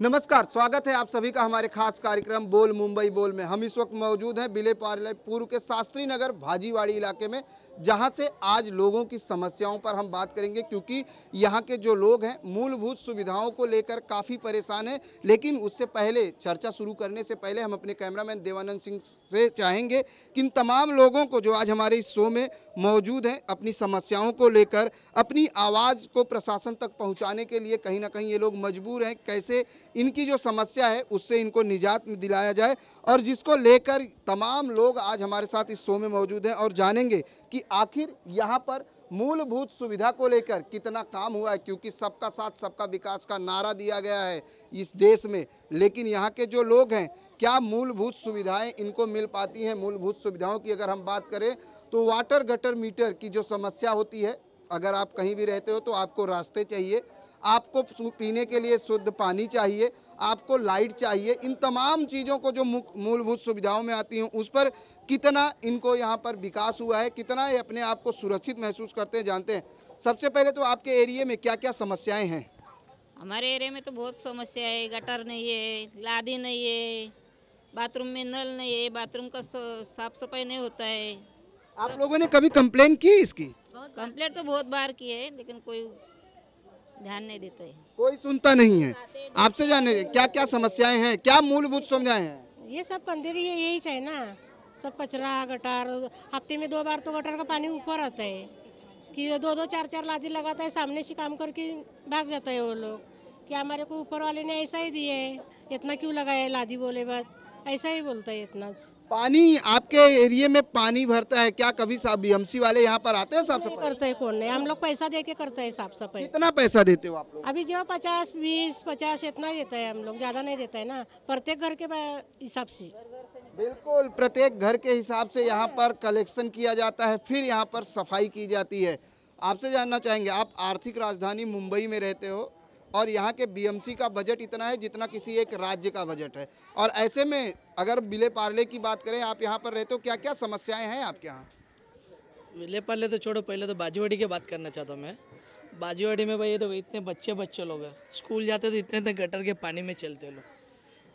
नमस्कार, स्वागत है आप सभी का हमारे खास कार्यक्रम बोल मुंबई बोल में। हम इस वक्त मौजूद हैं विले पार्ले पूर्व के शास्त्री नगर भाजीवाड़ी इलाके में, जहां से आज लोगों की समस्याओं पर हम बात करेंगे, क्योंकि यहां के जो लोग हैं मूलभूत सुविधाओं को लेकर काफ़ी परेशान हैं। लेकिन उससे पहले, चर्चा शुरू करने से पहले, हम अपने कैमरामैन देवानंद सिंह से चाहेंगे कि इन तमाम लोगों को जो आज हमारे इस शो में मौजूद हैं, अपनी समस्याओं को लेकर अपनी आवाज़ को प्रशासन तक पहुँचाने के लिए कहीं ना कहीं ये लोग मजबूर हैं। कैसे इनकी जो समस्या है उससे इनको निजात दिलाया जाए, और जिसको लेकर तमाम लोग आज हमारे साथ इस शो में मौजूद हैं और जानेंगे कि आखिर यहाँ पर मूलभूत सुविधा को लेकर कितना काम हुआ है। क्योंकि सबका साथ सबका विकास का नारा दिया गया है इस देश में, लेकिन यहाँ के जो लोग हैं, क्या मूलभूत सुविधाएं इनको मिल पाती हैं? मूलभूत सुविधाओं की अगर हम बात करें तो वाटर गटर मीटर की जो समस्या होती है, अगर आप कहीं भी रहते हो तो आपको रास्ते चाहिए, आपको पीने के लिए शुद्ध पानी चाहिए, आपको लाइट चाहिए। इन तमाम चीज़ों को जो मूलभूत सुविधाओं में आती हैं, उस पर कितना इनको यहाँ पर विकास हुआ है, कितना ये अपने आप को सुरक्षित महसूस करते हैं, जानते हैं। सबसे पहले तो आपके एरिया में क्या क्या समस्याएं हैं? हमारे एरिया में तो बहुत समस्या है। गटर नहीं है, लादी नहीं है, बाथरूम में नल नहीं है, बाथरूम का साफ सफाई नहीं होता है। आप लोगों ने कभी कंप्लेन की इसकी? कंप्लेंट तो बहुत बार की है, लेकिन कोई ध्यान नहीं देता है। कोई सुनता नहीं है। आपसे जाने क्या क्या समस्याएं हैं, क्या मूलभूत सुविधाएं हैं? ये सब गंदगी यही है ना, सब कचरा गटार। हफ्ते में 2 बार तो गटर का पानी ऊपर आता है कि 2-2 4-4 लादी लगाता है, सामने से काम करके भाग जाता है वो लोग कि हमारे को ऊपर वाले ने ऐसा ही दिए है, इतना क्यों लगाया है लादी, बोले बात ऐसा ही बोलता है इतना। पानी आपके एरिया में पानी भरता है क्या? कभी बीएमसी वाले यहाँ पर आते हैं साफ नहीं सफाई? करते है, कौन नहीं, हम लोग पैसा दे के करते हैं साफ सफाई। कितना पैसा देते हो आप लोग? अभी जो 50, 20, 50 इतना देता है, हम लोग ज्यादा नहीं देता है ना, प्रत्येक घर के हिसाब से। बिल्कुल, प्रत्येक घर के हिसाब से यहाँ पर कलेक्शन किया जाता है, फिर यहाँ पर सफाई की जाती है। आपसे जानना चाहेंगे, आप आर्थिक राजधानी मुंबई में रहते हो और यहाँ के बीएमसी का बजट इतना है जितना किसी एक राज्य का बजट है, और ऐसे में अगर विले पार्ले की बात करें, आप यहाँ पर रहते हो, क्या क्या समस्याएं हैं आपके यहाँ? विले पार्ले तो छोड़ो, पहले तो बाजीवाड़ी की बात करना चाहता हूँ मैं। बाजीवाड़ी में भाई ये तो इतने बच्चे लोग हैं, स्कूल जाते तो इतने गटर के पानी में चलते लोग।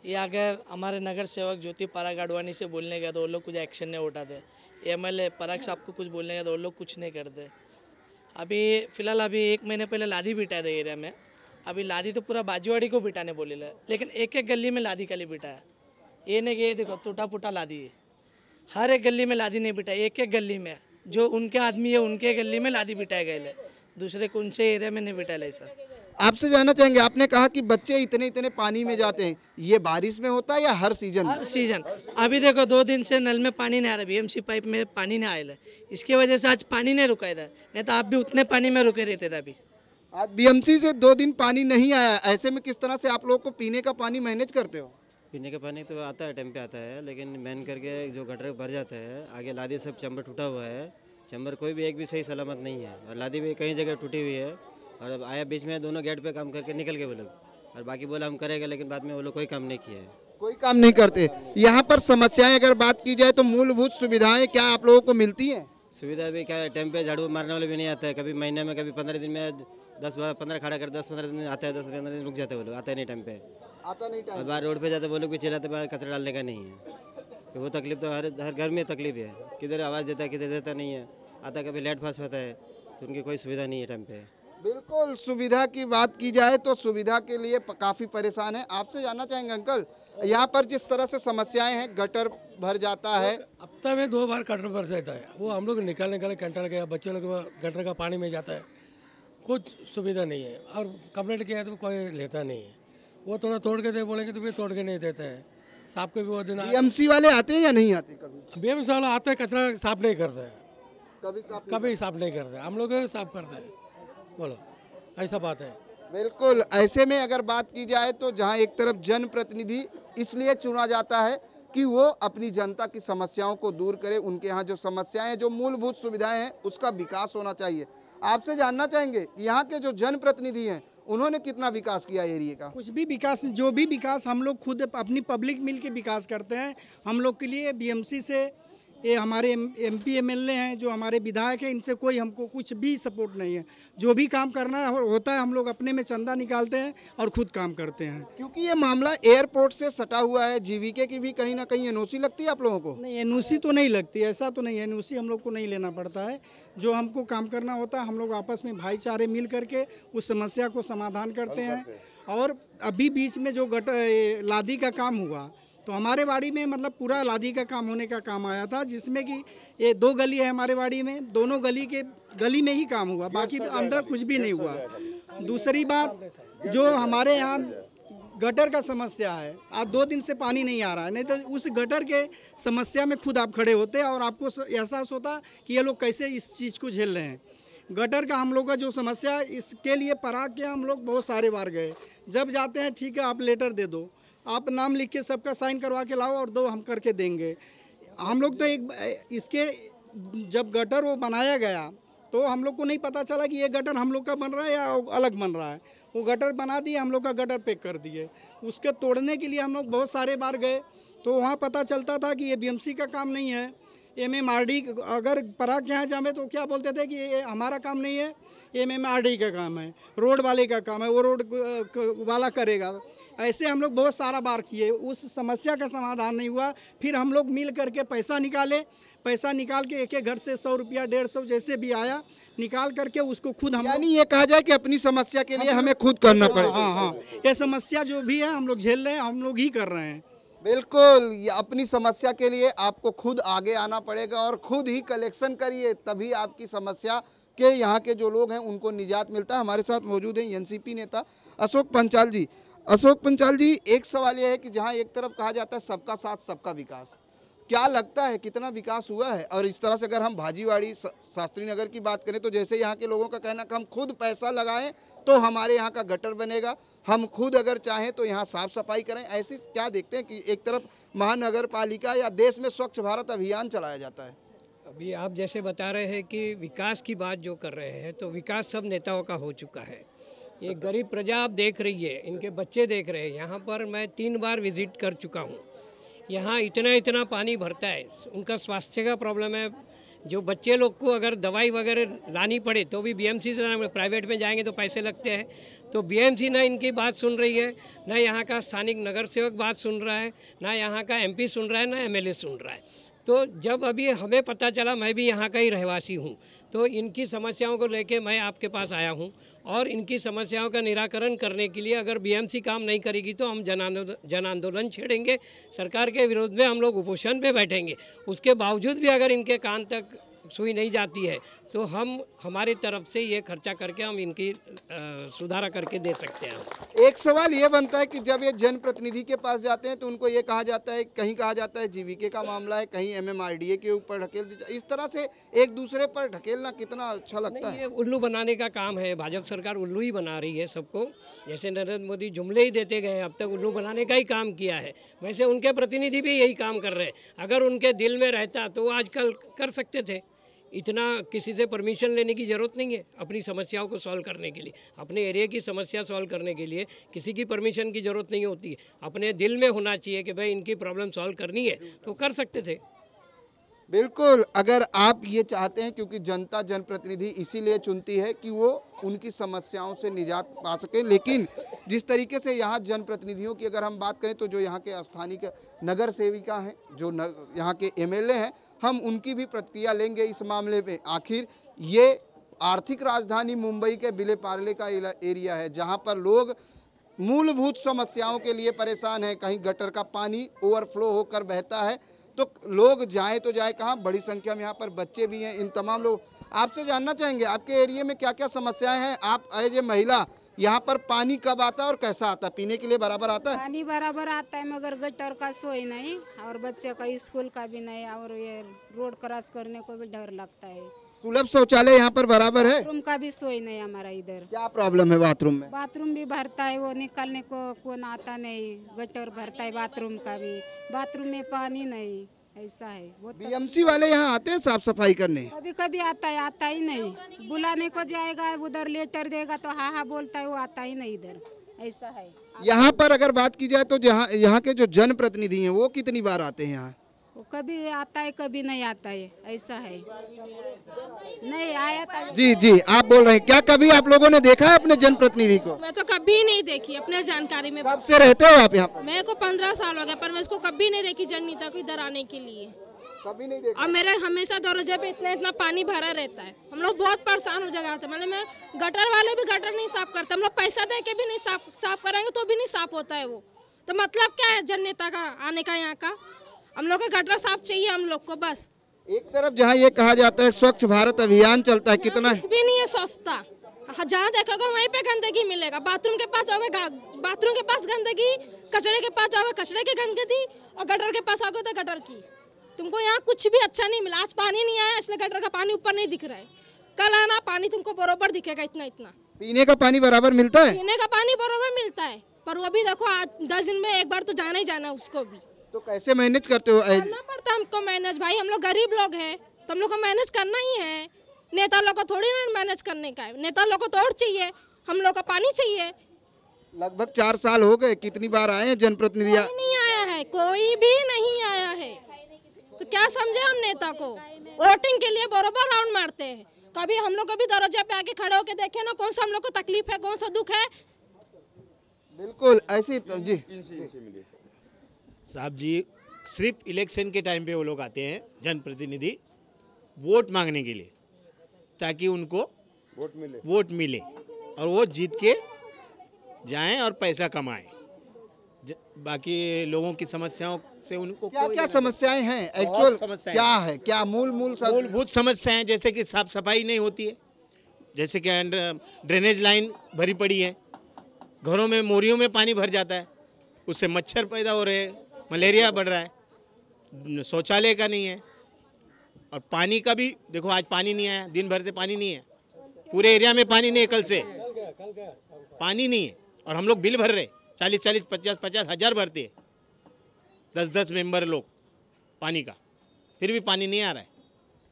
ये अगर हमारे नगर सेवक ज्योति पराग आडवाणी से बोलने गया तो वो लोग कुछ एक्शन नहीं उठाते। एमएलए पराग साहब को कुछ बोलने गया तो वो लोग कुछ नहीं करते। अभी फ़िलहाल 1 महीने पहले लादी बिठाया था एरिया में। अभी लादी तो पूरा बाजीवाड़ी को बिठाने बोले, लेकिन एक एक गली में लादी खाली बिठाया। ये नहीं कि देखो टूटा फूटा लादी है, हर एक गली में लादी नहीं बिठाई, एक एक गली में जो उनके आदमी है उनके गली में लादी बिठाए गए, दूसरे कौन से एरिया में नहीं बिठाया ऐसा। आपसे जानना चाहेंगे, आपने कहा कि बच्चे इतने इतने पानी में जाते हैं, ये बारिश में होता है या हर सीजन? हर सीजन। अभी देखो 2 दिन से नल में पानी नहीं आ रहा, बीएमसी पाइप में पानी नहीं आया है, इसकी वजह से आज पानी नहीं रुका था, नहीं तो आप भी उतने पानी में रुके रहते थे। अभी आज बीएमसी से 2 दिन पानी नहीं आया, ऐसे में किस तरह से आप लोग को पीने का पानी मैनेज करते हो? पीने का पानी तो आता है, टाइम पे आता है, लेकिन मैन करके जो गटर भर जाता है, आगे लादी सब चैम्बर टूटा हुआ है, चैम्बर कोई भी एक भी सही सलामत नहीं है, और लादी भी कई जगह टूटी हुई है। और अब आया बीच में दोनों गेट पे काम करके निकल गए वो लोग, और बाकी बोला हम करेंगे, लेकिन बाद में वो लोग कोई काम नहीं किया है। कोई काम नहीं करते। यहाँ पर समस्याएं अगर बात की जाए तो मूलभूत सुविधाएं क्या आप लोगों को मिलती हैं? सुविधा भी क्या है, टाइम पे झाड़ू मारने वाले भी नहीं आता है, कभी महीने में, कभी 15 दिन में 10-15 खड़ा कर 10-15 दिन आता है, 10-15 दिन रुक जाते हैं वो लोग, आते नहीं टाइम पे। आता नहीं और टाइम। बाहर रोड पे जाते वो लोग भी चिल्लाते, बाहर कचरा डालने का नहीं है। तो वो तकलीफ तो हर घर में तकलीफ है, किधर आवाज़ देता है किधर देता नहीं है, आता कभी लेट फास्ट होता है, तो उनकी कोई सुविधा नहीं है टाइम पे। बिल्कुल, सुविधा की बात की जाए तो सुविधा के लिए काफ़ी परेशान है। आपसे जानना चाहेंगे अंकल, यहाँ पर जिस तरह से समस्याएं हैं, गटर भर जाता है, हफ्ता में 2 बार गटर भर जाता है, वो हम लोग निकालने कंटर गया, बच्चे लोग गटर का पानी में जाता है, कुछ सुविधा नहीं है। और कंप्लेंट किया तो कोई लेता नहीं है, वो थोड़ा तोड़ के दे बोलेंगे तो भी तोड़ के नहीं देता है। साफ के भी वो दिन बीएमसी वाले आते हैं या नहीं आते? कभी बीएमसी वाला आते हैं, कचरा साफ नहीं करते हैं, कभी साफ नहीं करते, हम लोग साफ करते हैं। बोलो, ऐसा बात है। बिल्कुल, ऐसे में अगर बात की जाए तो जहाँ एक तरफ जनप्रतिनिधि इसलिए चुना जाता है कि वो अपनी जनता की समस्याओं को दूर करे, उनके यहाँ जो समस्याएं हैं, जो मूलभूत सुविधाएं हैं, उसका विकास होना चाहिए। आपसे जानना चाहेंगे, यहाँ के जो जनप्रतिनिधि हैं उन्होंने कितना विकास किया एरिया का? कुछ भी विकास, जो भी विकास हम लोग खुद अपनी पब्लिक मिल के विकास करते हैं। हम लोग के लिए बीएमसी से ये हमारे MP MLA हैं, जो हमारे विधायक हैं, इनसे कोई हमको कुछ भी सपोर्ट नहीं है। जो भी काम करना होता है हम लोग अपने में चंदा निकालते हैं और खुद काम करते हैं। क्योंकि ये मामला एयरपोर्ट से सटा हुआ है, जीवीके की भी कहीं ना कहीं एनओसी लगती है आप लोगों को? नहीं, NOC तो नहीं लगती, ऐसा तो नहीं है। NOC हम लोग को नहीं लेना पड़ता है। जो हमको काम करना होता है हम लोग आपस में भाईचारे मिल करके उस समस्या को समाधान करते हैं। और अभी बीच में जो लादी का काम हुआ तो हमारे वाड़ी में मतलब पूरा लादी का काम होने का काम आया था, जिसमें कि ये 2 गली है हमारे वाड़ी में, दोनों गली में ही काम हुआ, बाकी अंदर कुछ भी नहीं हुआ। दूसरी बात, जो हमारे यहाँ गटर का समस्या है, आज 2 दिन से पानी नहीं आ रहा है, नहीं तो उस गटर के समस्या में खुद आप खड़े होते और आपको एहसास होता कि ये लोग कैसे इस चीज़ को झेल रहे हैं। गटर का हम लोग का जो समस्या, इसके लिए पराग के हम लोग बहुत सारे बार गए। जब जाते हैं ठीक है आप लेटर दे दो, आप नाम लिख के सबका साइन करवा के लाओ और दो, हम करके देंगे। हम लोग तो इसके जब गटर वो बनाया गया तो हम लोग को नहीं पता चला कि ये गटर हम लोग का बन रहा है या अलग बन रहा है। वो गटर बना दिए, हम लोग का गटर पैक कर दिए। उसके तोड़ने के लिए हम लोग बहुत सारे बार गए तो वहाँ पता चलता था कि ये BMC का काम नहीं है, MMRD। अगर पराग के यहाँ जामे तो क्या बोलते थे कि ये हमारा काम नहीं है, MMRD का काम है, रोड वाले का काम है, वो रोड वाला करेगा। ऐसे हम लोग बहुत सारा बार किए, उस समस्या का समाधान नहीं हुआ। फिर हम लोग मिल करके पैसा निकाल के एक घर से 100 रुपया 150 जैसे भी आया निकाल करके उसको खुद हम, यानी ये कहा जाए कि अपनी समस्या के लिए हमें खुद करना पड़ेगा। हाँ, ये समस्या जो भी है हम लोग झेल रहे हैं, हम लोग ही कर रहे हैं। बिल्कुल, ये अपनी समस्या के लिए आपको खुद आगे आना पड़ेगा और खुद ही कलेक्शन करिए, तभी आपकी समस्या के यहाँ के जो लोग हैं उनको निजात मिलता है। हमारे साथ मौजूद हैं NCP नेता अशोक पंचाल जी। अशोक पंचाल जी, एक सवाल यह है कि जहाँ एक तरफ कहा जाता है सबका साथ सबका विकास, क्या लगता है कितना विकास हुआ है? और इस तरह से अगर हम भाजीवाड़ी शास्त्री नगर की बात करें तो जैसे यहाँ के लोगों का कहना कि हम खुद पैसा लगाएं तो हमारे यहाँ का गटर बनेगा, हम खुद अगर चाहें तो यहाँ साफ सफाई करें, ऐसे क्या देखते हैं कि एक तरफ महानगर पालिका या देश में स्वच्छ भारत अभियान चलाया जाता है? अभी आप जैसे बता रहे हैं कि विकास की बात जो कर रहे हैं, तो विकास सब नेताओं का हो चुका है। ये गरीब प्रजा आप देख रही है, इनके बच्चे देख रहे हैं। यहाँ पर मैं 3 बार विजिट कर चुका हूँ। यहाँ इतना पानी भरता है, उनका स्वास्थ्य का प्रॉब्लम है। जो बच्चे लोग को अगर दवाई वगैरह लानी पड़े तो भी BMC से लाना, प्राइवेट में जाएंगे तो पैसे लगते हैं। तो BMC ना इनकी बात सुन रही है, ना यहाँ का स्थानिक नगर सेवक बात सुन रहा है, ना यहाँ का MP सुन रहा है, ना MLA सुन रहा है। तो जब अभी हमें पता चला, मैं भी यहाँ का ही रहवासी हूँ, तो इनकी समस्याओं को लेके मैं आपके पास आया हूँ और इनकी समस्याओं का निराकरण करने के लिए अगर BMC काम नहीं करेगी तो हम जन आंदोलन छेड़ेंगे, सरकार के विरोध में हम लोग उपोषण पे बैठेंगे। उसके बावजूद भी अगर इनके कान तक सुई नहीं जाती है तो हम हमारी तरफ से ये खर्चा करके हम इनकी सुधारा करके दे सकते हैं। एक सवाल ये बनता है कि जब ये जनप्रतिनिधि के पास जाते हैं तो उनको ये कहा जाता है, कहीं कहा जाता है जीवीके का मामला है, कहीं MMRDA के ऊपर ढकेल, इस तरह से एक दूसरे पर ढकेलना कितना अच्छा लगता है? ये उल्लू बनाने का काम है, भाजपा सरकार उल्लू ही बना रही है सबको। जैसे नरेंद्र मोदी जुमले ही देते गए, अब तक उल्लू बनाने का ही काम किया है, वैसे उनके प्रतिनिधि भी यही काम कर रहे हैं। अगर उनके दिल में रहता तो आजकल कर सकते थे। इतना किसी से परमिशन लेने की ज़रूरत नहीं है अपनी समस्याओं को सॉल्व करने के लिए। अपने एरिया की समस्या सॉल्व करने के लिए किसी की परमिशन की ज़रूरत नहीं होती है। अपने दिल में होना चाहिए कि भाई इनकी प्रॉब्लम सॉल्व करनी है तो कर सकते थे। बिल्कुल, अगर आप ये चाहते हैं, क्योंकि जनता जनप्रतिनिधि इसीलिए चुनती है कि वो उनकी समस्याओं से निजात पा सके, लेकिन जिस तरीके से यहाँ जनप्रतिनिधियों की अगर हम बात करें तो जो यहाँ के स्थानीय नगर सेविका हैं, जो यहाँ के MLA हैं, हम उनकी भी प्रतिक्रिया लेंगे इस मामले में। आखिर ये आर्थिक राजधानी मुंबई के विले पार्ले का एरिया है जहाँ पर लोग मूलभूत समस्याओं के लिए परेशान हैं। कहीं गटर का पानी ओवरफ्लो होकर बहता है तो लोग जाएं तो जाए कहाँ, बड़ी संख्या में यहाँ पर बच्चे भी हैं। इन तमाम लोग आपसे जानना चाहेंगे आपके एरिया में क्या क्या समस्याएं हैं। आप एज ए महिला यहाँ पर पानी कब आता है और कैसा आता है? पीने के लिए बराबर आता है? पानी बराबर आता है मगर गटर का सोई नहीं और बच्चे का स्कूल का भी नहीं और ये रोड क्रॉस करने को भी डर लगता है। सुलभ शौचालय यहाँ पर बराबर है? बाथरूम का भी सोई नहीं हमारा इधर। क्या प्रॉब्लम है बाथरूम में? बाथरूम भी भरता है, वो निकालने को कौन आता नहीं। गटर भरता है बाथरूम का भी, बाथरूम में पानी नहीं, ऐसा है। BMC वाले यहाँ आते हैं साफ सफाई करने? कभी कभी आता है, आता ही नहीं। बुलाने को जाएगा उधर लेटर देगा तो हाँ बोलता है, वो आता ही नहीं इधर, ऐसा है। यहाँ पर अगर बात की जाए तो यहाँ के जो जनप्रतिनिधि हैं वो कितनी बार आते हैं यहाँ? वो कभी आता है कभी नहीं आता है, ऐसा है। नहीं आया था। जी जी, आप बोल रहे हैं, क्या कभी आप लोगों ने देखा है अपने जनप्रतिनिधि को? मैं तो कभी नहीं देखी अपने जानकारी में। कब से रहते हो आप यहाँ पर? मेरे को 15 साल हो गए, पर मैं इसको कभी नहीं देखी जननीता को इधर आने के लिए। कभी नहीं देखा। और मेरे हमेशा दरवाजे पे इतना पानी भरा रहता है, हम लोग बहुत परेशान हो जाते हैं। मतलब मैं गटर वाले भी गटर नहीं साफ करते, हम लोग पैसा दे के भी नहीं साफ कराएंगे तो भी नहीं साफ होता है वो। तो मतलब क्या है जननेता का आने का यहाँ का? हम लोग का गटर साफ चाहिए हम लोग को बस। एक तरफ जहाँ ये कहा जाता है स्वच्छ भारत अभियान चलता है, कितना कुछ भी नहीं है स्वच्छता। जहाँ देखोगे वहीं पे गंदगी मिलेगा। बाथरूम के पास जाओगे बाथरूम के पास गंदगी, कचरे के पास जाओगे कचरे की गंदगी, और गटर के पास आओगे तो गटर की। तुमको यहाँ कुछ भी अच्छा नहीं मिला। आज पानी नहीं आया इसलिए गटर का पानी ऊपर नहीं दिख रहा है, कल आना पानी तुमको बरोबर दिखेगा। इतना पीने का पानी बराबर मिलता है? पीने का पानी बरोबर मिलता है, पर वो भी देखो आज 10 दिन में एक बार तो जाना ही जाना उसको भी। तो कैसे मैनेज करते हो? करना पड़ता है हमको मैनेज भाई, हम लोग गरीब लोग हैं तो हम लोग को मैनेज करना ही है। नेता लोग को थोड़ी ना मैनेज करने का है, नेता लोग को तो और चाहिए, हम लोग को पानी चाहिए। लगभग 4 साल हो गए, कितनी बार आए हैं जनप्रतिनिधि? कोई नहीं आया है, कोई भी नहीं आया है। तो क्या समझे हम नेता को? वोटिंग के लिए बरोबर राउंड मारते हैं। कभी हम लोग कभी दरवाजे पे आके खड़े होके देखे ना कौन सा हम लोग को तकलीफ है, कौन सा दुख है। बिल्कुल ऐसी जी साहब जी, सिर्फ इलेक्शन के टाइम पे वो लोग आते हैं जनप्रतिनिधि वोट मांगने के लिए, ताकि उनको वोट मिले और वो जीत के जाएं और पैसा कमाएं। बाकी लोगों की समस्याओं से उनको क्या समस्याएं हैं? एक्चुअल क्या है, क्या मूलभूत समस्याएं, जैसे कि साफ सफाई नहीं होती है, जैसे कि ड्रेनेज लाइन भरी पड़ी है, घरों में मोरियों में पानी भर जाता है, उससे मच्छर पैदा हो रहे हैं, मलेरिया बढ़ रहा है, शौचालय का नहीं है, और पानी का भी देखो आज पानी नहीं आया, दिन भर से पानी नहीं है, पूरे एरिया में पानी नहीं है, कल से पानी नहीं है। और हम लोग बिल भर रहे 40-40, 50-50 हज़ार भरते हैं 10-10 मेंबर लोग पानी का, फिर भी पानी नहीं आ रहा है।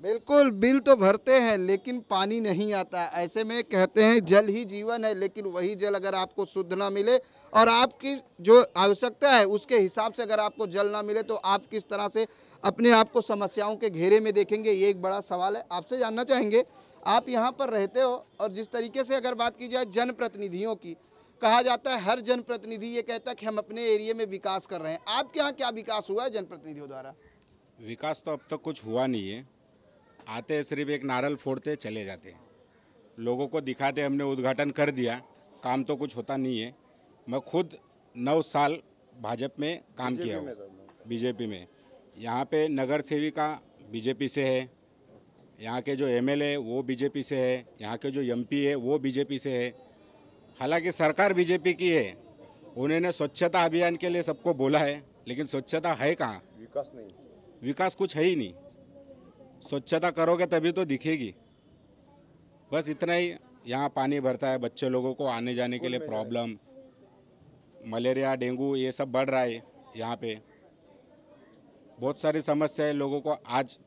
बिल्कुल, बिल तो भरते हैं लेकिन पानी नहीं आता। ऐसे में कहते हैं जल ही जीवन है, लेकिन वही जल अगर आपको शुद्ध ना मिले और आपकी जो आवश्यकता है उसके हिसाब से अगर आपको जल ना मिले तो आप किस तरह से अपने आप को समस्याओं के घेरे में देखेंगे, ये एक बड़ा सवाल है। आपसे जानना चाहेंगे, आप यहाँ पर रहते हो और जिस तरीके से अगर बात की जाए जनप्रतिनिधियों की, कहा जाता है हर जनप्रतिनिधि ये कहता है कि हम अपने एरिया में विकास कर रहे हैं। आपके यहाँ क्या विकास हुआ है जनप्रतिनिधियों द्वारा? विकास तो अब तक कुछ हुआ नहीं है। आते सिर्फ एक नारल फोड़ते चले जाते हैं, लोगों को दिखाते हमने उद्घाटन कर दिया, काम तो कुछ होता नहीं है। मैं खुद 9 साल भाजपा में काम किया हूँ, बीजेपी में। यहाँ पे नगर सेविका बीजेपी से है, यहाँ के जो एमएलए वो बीजेपी से है, यहाँ के जो एमपी है वो बीजेपी से है। हालांकि सरकार बीजेपी की है, उन्होंने स्वच्छता अभियान के लिए सबको बोला है, लेकिन स्वच्छता है कहाँ? विकास नहीं, विकास कुछ है ही नहीं। स्वच्छता करोगे तभी तो दिखेगी। बस इतना ही। यहाँ पानी भरता है, बच्चे लोगों को आने जाने के लिए प्रॉब्लम, मलेरिया डेंगू ये सब बढ़ रहा है। यहाँ पे बहुत सारी समस्या है लोगों को। आज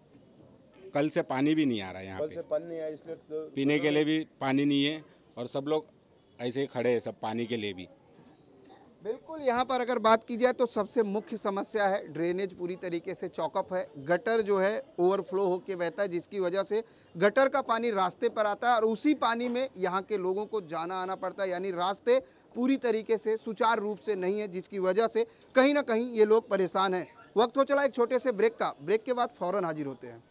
कल से पानी भी नहीं आ रहा है यहाँ पे, पानी नहीं है, इसलिए पीने के लिए भी पानी नहीं है और सब लोग ऐसे ही खड़े हैं सब पानी के लिए भी। बिल्कुल, यहाँ पर अगर बात की जाए तो सबसे मुख्य समस्या है ड्रेनेज पूरी तरीके से चौकअप है। गटर जो है ओवरफ्लो होकर बहता है, जिसकी वजह से गटर का पानी रास्ते पर आता है और उसी पानी में यहाँ के लोगों को जाना आना पड़ता है। यानी रास्ते पूरी तरीके से सुचारू रूप से नहीं है, जिसकी वजह से कहीं ना कहीं ये लोग परेशान हैं। वक्त हो चला एक छोटे से ब्रेक का। ब्रेक के बाद फ़ौरन हाजिर होते हैं।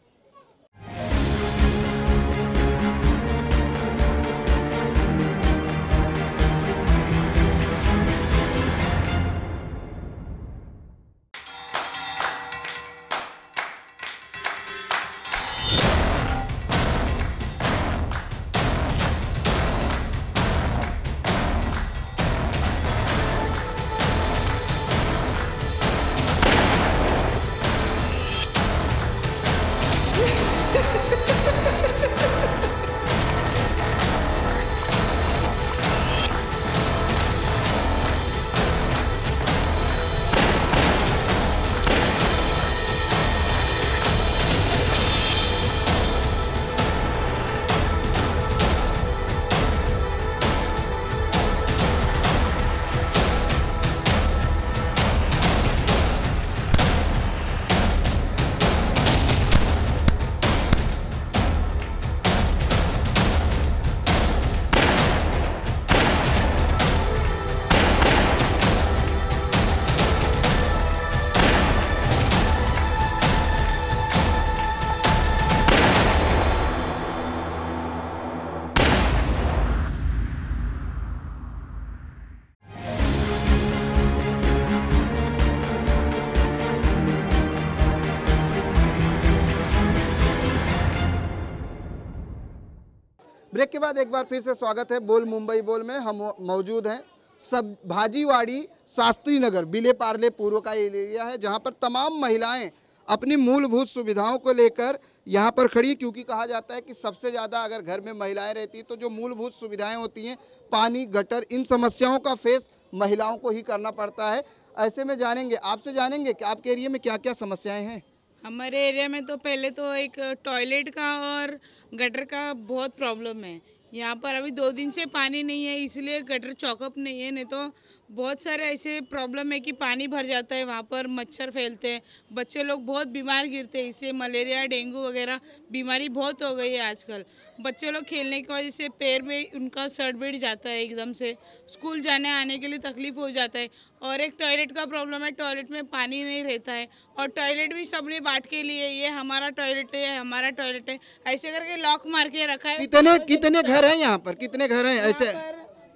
ब्रेक के बाद एक बार फिर से स्वागत है बोल मुंबई बोल में। हम मौजूद हैं सब भाजीवाड़ी शास्त्री नगर बिले पार्ले पूर्व का एरिया है, जहां पर तमाम महिलाएं अपनी मूलभूत सुविधाओं को लेकर यहाँ पर खड़ी है, क्योंकि कहा जाता है कि सबसे ज़्यादा अगर घर में महिलाएं रहती तो जो मूलभूत सुविधाएं होती हैं, पानी, गटर, इन समस्याओं का फेस महिलाओं को ही करना पड़ता है। ऐसे में आपसे जानेंगे कि आपके एरिया में क्या क्या समस्याएं हैं। हमारे एरिया में तो पहले तो एक टॉयलेट का और गटर का बहुत प्रॉब्लम है। यहाँ पर अभी 2 दिन से पानी नहीं है, इसलिए गटर चौकअप नहीं है। नहीं तो बहुत सारे ऐसे प्रॉब्लम है कि पानी भर जाता है, वहाँ पर मच्छर फैलते हैं, बच्चे लोग बहुत बीमार गिरते हैं। इससे मलेरिया, डेंगू वगैरह बीमारी बहुत हो गई है आजकल। बच्चे लोग खेलने की वजह से पैर में उनका सट बैठ जाता है, एकदम से स्कूल जाने आने के लिए तकलीफ हो जाता है। और एक टॉयलेट का प्रॉब्लम है, टॉयलेट में पानी नहीं रहता है और टॉयलेट भी सबने बांट के लिए, ये हमारा टॉयलेट है, हमारा टॉयलेट है, ऐसे करके लॉक मार के रखा है। कितने घर हैं यहाँ पर, कितने घर हैं ऐसे?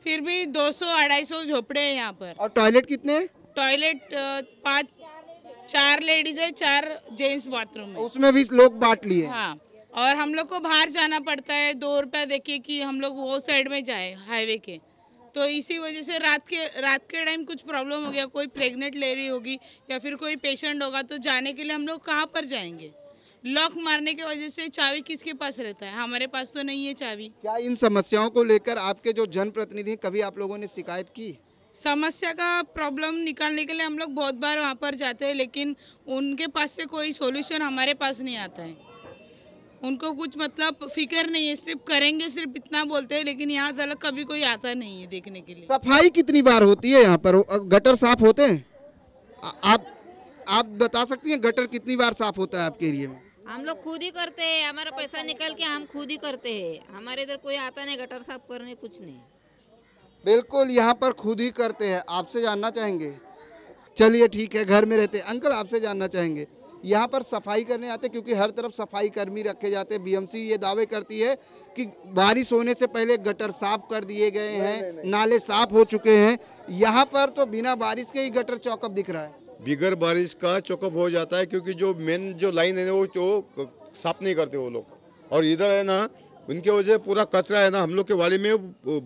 फिर भी 200-250 झोपड़े हैं यहाँ पर। और टॉयलेट कितने हैं? टॉयलेट 4 लेडीज है, 4 जेंट्स बाथरूम है। उसमें भी लोग बांट लिए। हाँ, और हम लोग को बाहर जाना पड़ता है 2 रुपया देके कि हम लोग वो साइड में जाए हाईवे के। तो इसी वजह से रात के टाइम कुछ प्रॉब्लम हो गया, कोई प्रेग्नेंट लेडी होगी या फिर कोई पेशेंट होगा, तो जाने के लिए हम लोग कहाँ पर जाएंगे? लॉक मारने की वजह से चाबी किसके पास रहता है? हमारे पास तो नहीं है चाबी। क्या इन समस्याओं को लेकर आपके जो जनप्रतिनिधि, कभी आप लोगों ने शिकायत की? समस्या का प्रॉब्लम निकालने के लिए हम लोग बहुत बार वहाँ पर जाते हैं, लेकिन उनके पास से कोई सॉल्यूशन हमारे पास नहीं आता है। उनको कुछ मतलब फिक्र नहीं है, सिर्फ करेंगे, सिर्फ इतना बोलते हैं, लेकिन यहाँ तक कभी कोई आता नहीं है देखने के लिए। सफाई कितनी बार होती है यहाँ पर? गटर साफ होते हैं? आप बता सकती हैं गटर कितनी बार साफ होता है आपके एरिया में? हम लोग खुद ही करते हैं, हमारा पैसा निकल के हम खुद ही करते हैं। हमारे इधर कोई आता नहीं गटर साफ करने, कुछ नहीं। बिल्कुल, यहाँ पर खुद ही करते हैं। आपसे जानना चाहेंगे? चलिए ठीक है, घर में रहते हैं। अंकल आपसे जानना चाहेंगे, यहाँ पर सफाई करने आते, क्योंकि हर तरफ सफाई कर्मी रखे जाते हैं। बीएमसी ये दावे करती है कि बारिश होने से पहले गटर साफ कर दिए गए हैं, नाले साफ हो चुके हैं। यहाँ पर तो बिना बारिश के ही गटर चौकअप दिख रहा है। बिगर बारिश का चौकअप हो जाता है, क्योंकि जो मेन जो लाइन है वो साफ नहीं करते वो लोग। और इधर है ना, उनके वजह पूरा कचरा है ना, हम लोग के वाड़ी में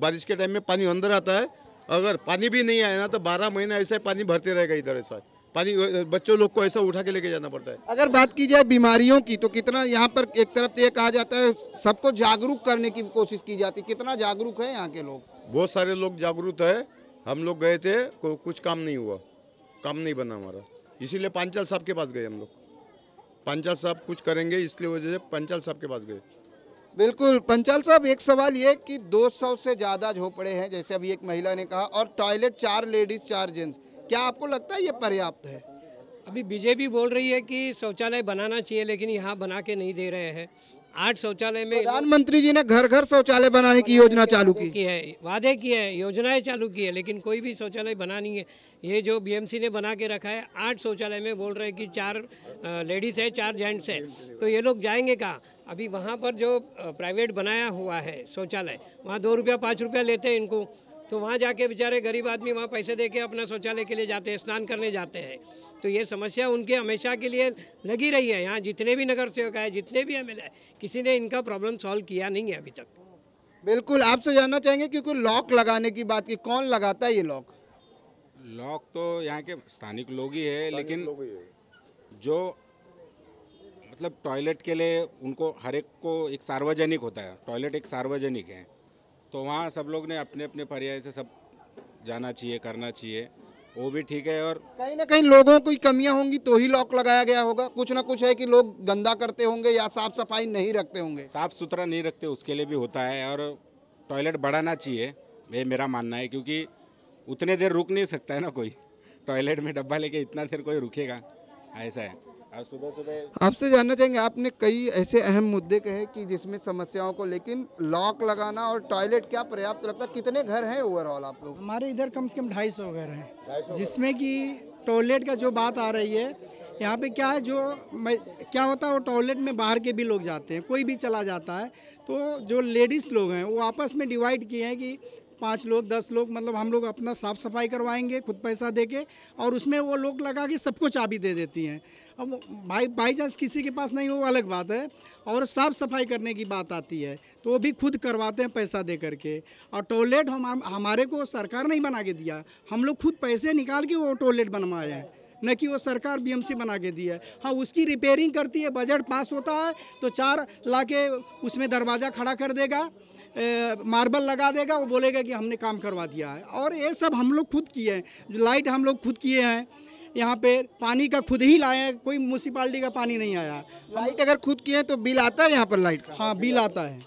बारिश के टाइम में पानी अंदर आता है। अगर पानी भी नहीं आया ना तो 12 महीना ऐसा पानी भरते रहेगा इधर। ऐसा पानी बच्चों लोग को ऐसा उठा के लेके जाना पड़ता है। अगर बात की जाए बीमारियों की, तो कितना यहाँ पर एक तरफ ये कहा जाता है सबको जागरूक करने की कोशिश की जाती, कितना जागरूक है यहाँ के लोग? बहुत सारे लोग जागरूक है। हम लोग गए थे, कुछ काम नहीं हुआ, काम नहीं बना हमारा, इसीलिए पंचाल साहब के पास गए हम लोग। पंचाल साहब कुछ करेंगे इसलिए वजह से पंचाल साहब के पास गए। बिल्कुल पंचाल साहब, एक सवाल ये कि 200 से ज़्यादा झोपड़े हैं, जैसे अभी एक महिला ने कहा, और टॉयलेट 4 लेडीज 4 जेंट्स, क्या आपको लगता है ये पर्याप्त है? अभी बीजेपी बोल रही है कि शौचालय बनाना चाहिए, लेकिन यहाँ बना के नहीं दे रहे हैं। 8 शौचालय में प्रधानमंत्री जी ने घर घर शौचालय बनाने की योजना चालू की है, वादे किए हैं, योजनाएं चालू की है, लेकिन कोई भी शौचालय बना नहीं है। ये जो बीएमसी ने बना के रखा है, 8 शौचालय में बोल रहे हैं कि 4 लेडीज़ है, 4 जेंट्स है, तो ये लोग जाएंगे कहाँ? अभी वहाँ पर जो प्राइवेट बनाया हुआ है शौचालय, वहाँ 2 रुपया 5 रुपया लेते हैं इनको, तो वहाँ जाके बेचारे गरीब आदमी वहाँ पैसे दे के अपना शौचालय के लिए जाते हैं, स्नान करने जाते हैं। तो ये समस्या उनके हमेशा के लिए लगी रही है। यहाँ जितने भी नगर सेवक है, जितने भी एमएलए, किसी ने इनका प्रॉब्लम सॉल्व किया नहीं है अभी तक। बिल्कुल, आपसे जानना चाहेंगे, क्योंकि लॉक लगाने की बात की, कौन लगाता है ये लॉक? लॉक तो यहाँ के स्थानिक लोग ही है, लेकिन जो मतलब टॉयलेट के लिए उनको हर एक को एक सार्वजनिक होता है, टॉयलेट एक सार्वजनिक है, तो वहाँ सब लोग ने अपने अपने पर्याय से सब जाना चाहिए, करना चाहिए, वो भी ठीक है। और कहीं ना कहीं लोगों की कमियां होंगी तो ही लॉक लगाया गया होगा। कुछ ना कुछ है कि लोग गंदा करते होंगे या साफ सफाई नहीं रखते होंगे, साफ सुथरा नहीं रखते, उसके लिए भी होता है। और टॉयलेट बढ़ाना चाहिए, ये मेरा मानना है, क्योंकि उतने देर रुक नहीं सकता है ना कोई, टॉयलेट में डब्बा लेके इतना देर कोई रुकेगा, ऐसा है। और सुबह सुबह आपसे जानना चाहेंगे, आपने कई ऐसे अहम मुद्दे कहे कि जिसमें समस्याओं को, लेकिन लॉक लगाना और टॉयलेट क्या पर्याप्त लगता है? कितने घर हैं ओवरऑल आप लोग? हमारे इधर कम से कम 250 घर हैं, जिसमें कि टॉयलेट का जो बात आ रही है, यहाँ पे क्या है, क्या होता है, वो टॉयलेट में बाहर के भी लोग जाते हैं, कोई भी चला जाता है, तो जो लेडीज़ लोग हैं वो आपस में डिवाइड किए हैं कि 5 लोग 10 लोग, मतलब हम लोग अपना साफ़ सफाई करवाएंगे खुद पैसा दे के, और उसमें वो लोग लगा के सबको चाबी दे देती हैं। अब बाई चांस किसी के पास नहीं हो वो अलग बात है, और साफ़ सफाई करने की बात आती है तो वो भी खुद करवाते हैं पैसा दे करके। और टॉयलेट हमारे को सरकार नहीं बना के दिया, हम लोग खुद पैसे निकाल के वो टॉयलेट बनवाए हैं, न कि वो सरकार बीएमसी बना के दी है। हाँ, उसकी रिपेयरिंग करती है, बजट पास होता है तो 4 ला के उसमें दरवाज़ा खड़ा कर देगा, मार्बल लगा देगा, वो बोलेगा कि हमने काम करवा दिया है। और ये सब हम लोग खुद किए हैं, लाइट हम लोग खुद किए हैं, यहाँ पे पानी का खुद ही लाए हैं, कोई म्यूनसिपालिटी का पानी नहीं आया। लाइट अगर खुद किए हैं तो बिल आता है यहाँ पर लाइट का? हाँ, बिल आता है,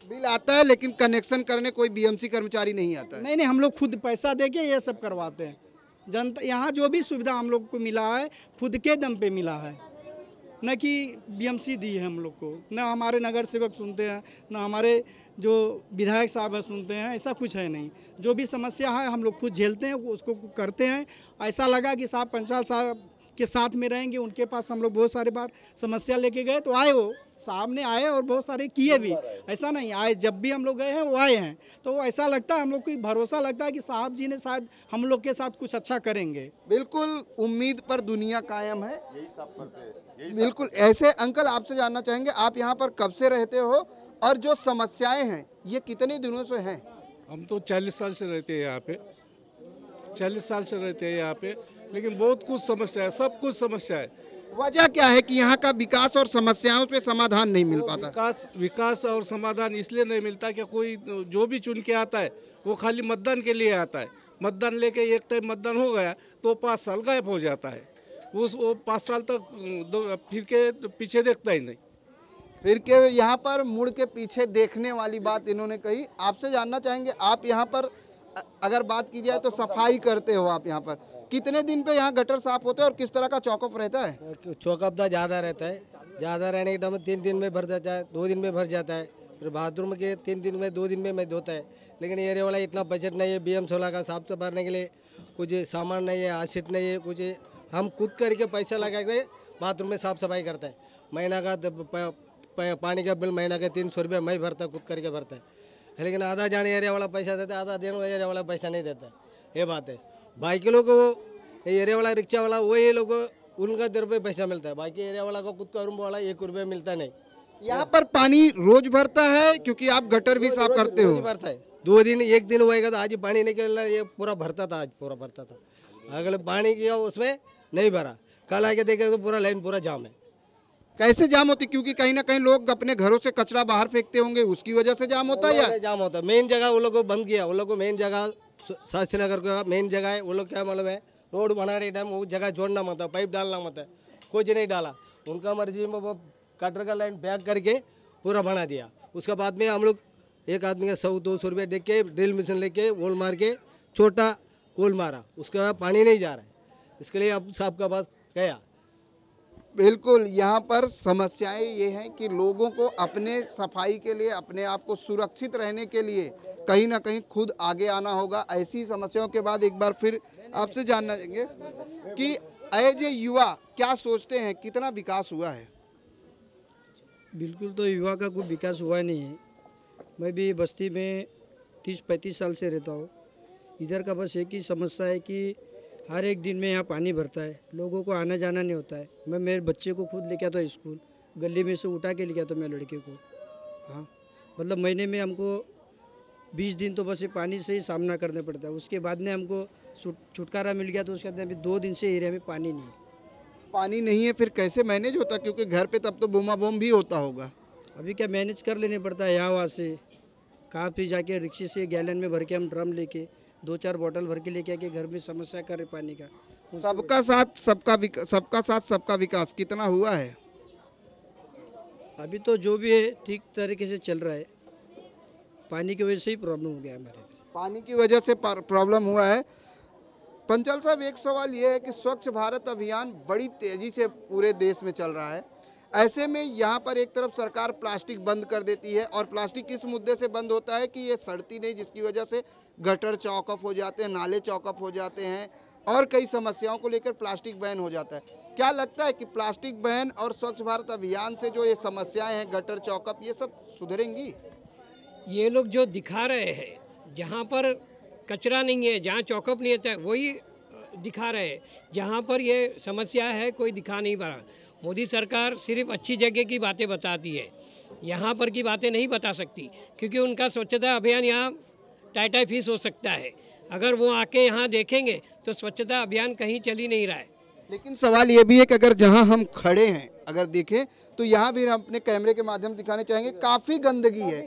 बिल आता है, लेकिन कनेक्शन करने कोई बीएमसी कर्मचारी नहीं आता है? नहीं, हम लोग खुद पैसा दे के ये सब करवाते हैं। जनता यहाँ जो भी सुविधा हम लोग को मिला है खुद के दम पे मिला है, न कि बीएमसी दी है हम लोग को, न हमारे नगर सेवक सुनते हैं, न हमारे जो विधायक साहब है सुनते हैं, ऐसा कुछ है नहीं। जो भी समस्या है हम लोग खुद झेलते हैं, उसको करते हैं। ऐसा लगा कि साहब पंचायत साहब के साथ में रहेंगे, उनके पास हम लोग बहुत सारे बार समस्या लेके गए तो आए, वो साहब ने आए और बहुत सारे किए भी, ऐसा नहीं आए, जब भी हम लोग गए हैं वो आए हैं। तो ऐसा लगता है हम लोग को भरोसा लगता है कि साहब जी ने शायद हम लोग के साथ कुछ अच्छा करेंगे। बिल्कुल, उम्मीद पर दुनिया कायम है, बिल्कुल। ऐसे अंकल आपसे जानना चाहेंगे, आप यहाँ पर कब से रहते हो और जो समस्याएं हैं ये कितने दिनों से हैं? हम तो 40 साल से रहते हैं यहाँ पे, 40 साल से रहते हैं यहाँ पे, लेकिन बहुत कुछ समस्या है, सब कुछ समस्या है। वजह क्या है कि यहाँ का विकास और समस्याओं पे समाधान नहीं मिल पाता? विकास और समाधान इसलिए नहीं मिलता कि कोई जो भी चुन के आता है वो खाली मतदान के लिए आता है, मतदान लेके एक टाइम मतदान हो गया तो 5 साल गायब हो जाता है, वो 5 साल तक फिर के पीछे देखता ही नहीं। फिर के यहाँ पर मुड़ के पीछे देखने वाली बात इन्होंने कही। आपसे जानना चाहेंगे, आप यहाँ पर अगर बात की जाए तो सफाई करते हो आप, यहाँ पर कितने दिन पे यहाँ गटर साफ होते हैं और किस तरह का चौकअप रहता है? चौकअप तो ज़्यादा रहता है, ज़्यादा रहने के टाइम 3 दिन में भर जाता है, 2 दिन में भर जाता है। फिर बाथरूम के 3 दिन में 2 दिन में धोता है, लेकिन एरिया वाला इतना बजट नहीं है BM 16 का साफ सफाई भरने के लिए, कुछ सामान नहीं है, आशीट नहीं है, कुछ हम खुद करके पैसा लगा के बाथरूम में साफ सफाई करता है। महीना का पानी का बिल महीना का 300 रुपये मैं भरता, खुद करके भरता है, लेकिन आधा जाने एरिया वाला पैसा देता है, आधा देने एरिया वाला पैसा नहीं देता। ये बात है। बाकी लोग को एरिया वाला रिक्शा वाला वही लोग उनका 2 रुपये पैसा मिलता है, बाकी एरिया वाला को खुद का रूम वाला 1 रुपये मिलता नहीं। यहाँ पर पानी रोज भरता है क्योंकि आप गटर भी साफ करते हो? भरता है, 2 दिन 1 दिन हुएगा तो आज पानी निकलना, ये पूरा भरता था, आज पूरा भरता था। अगले पानी किया उसमें नहीं भरा, कल आके देखे तो पूरा लाइन पूरा जाम है। कैसे जाम होती? क्योंकि कहीं ना कहीं लोग अपने घरों से कचरा बाहर फेंकते होंगे, उसकी वजह से जाम होता है या जाम होता है? मेन जगह वो लोग को बंद किया, वो लोग को मेन जगह शास्त्री नगर का मेन जगह है, वो लोग क्या मालूम है, रोड बनाने टाइम वो जगह जोड़ना मत है, पाइप डालना मत है, कुछ नहीं डाला, उनका मर्जी में वो कटर का लाइन बैक करके पूरा बना दिया। उसके बाद में हम लोग एक आदमी का 100-200 रुपये दे के ड्रिल मशीन लेके होल मार के छोटा होल मारा, उसके बाद पानी नहीं जा रहा है, इसके लिए अब साहब का पास गया। बिल्कुल, यहाँ पर समस्याएं ये हैं कि लोगों को अपने सफाई के लिए, अपने आप को सुरक्षित रहने के लिए कहीं ना कहीं खुद आगे आना होगा। ऐसी समस्याओं के बाद एक बार फिर आपसे जानना चाहेंगे कि एज ए युवा क्या सोचते हैं, कितना विकास हुआ है? बिल्कुल तो युवा का कोई विकास हुआ नहीं है। मैं भी बस्ती में 30-35 साल से रहता हूँ। इधर का बस एक ही समस्या है कि हर एक दिन में यहाँ पानी भरता है, लोगों को आना जाना नहीं होता है। मैं मेरे बच्चे को खुद लेके आता स्कूल, गली में से उठा के लेके आता मेरे लड़के को। हाँ, मतलब महीने में हमको 20 दिन तो बस ये पानी से ही सामना करना पड़ता है। उसके बाद में हमको छुटकारा मिल गया, तो उसके बाद अभी 2 दिन से एरिया में पानी नहीं है। पानी नहीं है, फिर कैसे मैनेज होता? क्योंकि घर पे तब तो बूमा बूम भी होता होगा। अभी क्या मैनेज कर लेने पड़ता है, यहाँ वहाँ से कहाँ भी जाके रिक्शे से गैलन में भर के हम ड्रम लेके 2-4 बोतल भर के लेके आके घर में समस्या कर रहे पानी का। सबका साथ सबका विकास कितना हुआ है? अभी तो जो भी है ठीक तरीके से चल रहा है, पानी की वजह से ही प्रॉब्लम हो गया हमारे। पानी की वजह से प्रॉब्लम हुआ है। पंचाल साहब, एक सवाल ये है कि स्वच्छ भारत अभियान बड़ी तेजी से पूरे देश में चल रहा है, ऐसे में यहाँ पर एक तरफ सरकार प्लास्टिक बंद कर देती है, और प्लास्टिक किस मुद्दे से बंद होता है कि ये सड़ती नहीं, जिसकी वजह से गटर चौकअप हो जाते हैं, नाले चौकअप हो जाते हैं, और कई समस्याओं को लेकर प्लास्टिक बैन हो जाता है। क्या लगता है कि प्लास्टिक बैन और स्वच्छ भारत अभियान से जो ये समस्याएं हैं, गटर चौकअप, ये सब सुधरेंगी? ये लोग जो दिखा रहे हैं जहाँ पर कचरा नहीं है, जहाँ चौकअप नहीं होता है, वही दिखा रहे हैं। जहाँ पर ये समस्या है कोई दिखा नहीं पा रहा। मोदी सरकार सिर्फ अच्छी जगह की बातें बताती है, यहाँ पर की बातें नहीं बता सकती, क्योंकि उनका स्वच्छता अभियान यहाँ टाटा फीस हो सकता है। अगर वो आके यहाँ देखेंगे तो स्वच्छता अभियान कहीं चल ही नहीं रहा है। लेकिन सवाल ये भी है कि अगर जहां हम खड़े हैं अगर देखें तो यहाँ भी हम अपने कैमरे के माध्यम से दिखाने चाहेंगे काफ़ी गंदगी है,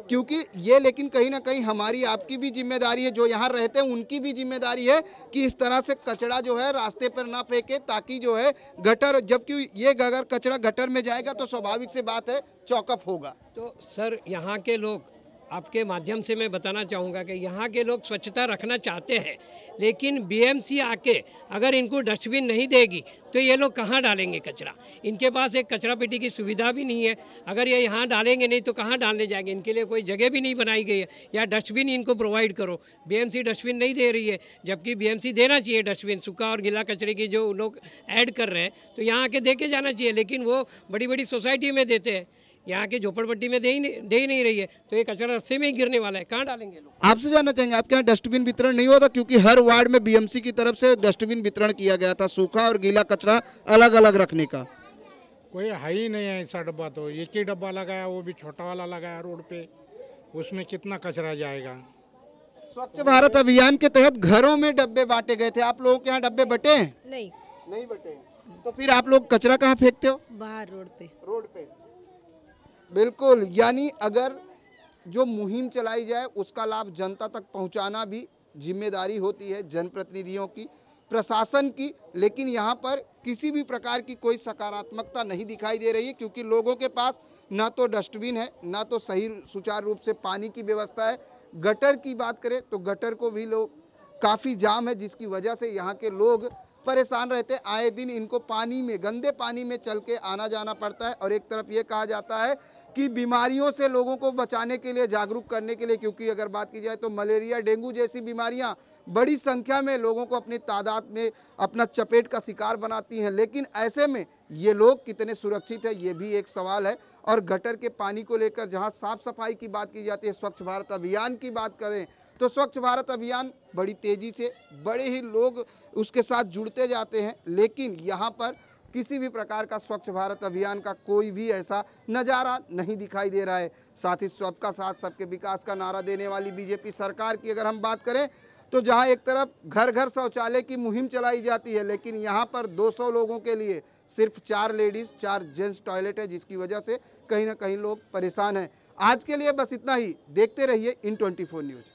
क्योंकि ये लेकिन कहीं ना कहीं हमारी आपकी भी जिम्मेदारी है, जो यहाँ रहते हैं उनकी भी जिम्मेदारी है कि इस तरह से कचरा जो है रास्ते पर ना फेंके, ताकि जो है गटर, जबकि ये अगर कचरा गटर में जाएगा तो स्वाभाविक सी बात है चौकअप होगा। तो सर यहाँ के लोग, आपके माध्यम से मैं बताना चाहूँगा कि यहाँ के लोग स्वच्छता रखना चाहते हैं, लेकिन बीएमसी आके अगर इनको डस्टबिन नहीं देगी तो ये लोग कहाँ डालेंगे कचरा। इनके पास एक कचरा पेटी की सुविधा भी नहीं है। अगर ये यहाँ डालेंगे नहीं तो कहाँ डालने जाएंगे। इनके लिए कोई जगह भी नहीं बनाई गई है, या डस्टबिन इनको प्रोवाइड करो। बीएमसी डस्टबिन नहीं दे रही है, जबकि बीएमसी देना चाहिए डस्टबिन। सूखा और गीला कचरे की जो लोग ऐड कर रहे हैं तो यहाँ आके दे के जाना चाहिए, लेकिन वो बड़ी बड़ी सोसाइटी में देते हैं, यहाँ के झोपड़पट्टी में दे ही नहीं रही है। तो ये कचरा रास्ते में ही गिरने वाला है, कहाँ डालेंगे लोग। आपसे जानना चाहेंगे आपके यहाँ डस्टबिन वितरण नहीं होता, क्योंकि हर वार्ड में बीएमसी की तरफ से डस्टबिन वितरण किया गया था, सूखा और गीला कचरा अलग अलग रखने का। कोई है ही नहीं है ऐसा डब्बा, तो एक ही डब्बा लगाया, वो भी छोटा वाला लगाया रोड पे, उसमें कितना कचरा जाएगा। स्वच्छ भारत अभियान के तहत घरों में डब्बे बांटे गए थे, आप लोगों के यहाँ डब्बे बटे हैं? नहीं बटे। तो फिर आप लोग कचरा कहाँ फेंकते हो? बाहर रोड पे। बिल्कुल, यानी अगर जो मुहिम चलाई जाए उसका लाभ जनता तक पहुंचाना भी जिम्मेदारी होती है जनप्रतिनिधियों की, प्रशासन की, लेकिन यहाँ पर किसी भी प्रकार की कोई सकारात्मकता नहीं दिखाई दे रही है, क्योंकि लोगों के पास ना तो डस्टबिन है, ना तो सही सुचारू रूप से पानी की व्यवस्था है। गटर की बात करें तो गटर को भी लोग काफ़ी जाम है, जिसकी वजह से यहाँ के लोग परेशान रहते हैं। आए दिन इनको पानी में, गंदे पानी में चल के आना जाना पड़ता है। और एक तरफ ये कहा जाता है कि बीमारियों से लोगों को बचाने के लिए, जागरूक करने के लिए, क्योंकि अगर बात की जाए तो मलेरिया, डेंगू जैसी बीमारियां बड़ी संख्या में लोगों को अपनी तादाद में अपना चपेट का शिकार बनाती हैं, लेकिन ऐसे में ये लोग कितने सुरक्षित है ये भी एक सवाल है। और गटर के पानी को लेकर जहां साफ सफाई की बात की जाती है, स्वच्छ भारत अभियान की बात करें तो स्वच्छ भारत अभियान बड़ी तेजी से, बड़े ही लोग उसके साथ जुड़ते जाते हैं, लेकिन यहाँ पर किसी भी प्रकार का स्वच्छ भारत अभियान का कोई भी ऐसा नज़ारा नहीं दिखाई दे रहा है। साथ ही सबका साथ सबके विकास का नारा देने वाली बीजेपी सरकार की अगर हम बात करें तो जहां एक तरफ घर घर शौचालय की मुहिम चलाई जाती है, लेकिन यहां पर 200 लोगों के लिए सिर्फ 4 लेडीज़ 4 जेंट्स टॉयलेट है, जिसकी वजह से कहीं ना कहीं लोग परेशान हैं। आज के लिए बस इतना ही, देखते रहिए इन 24 न्यूज़।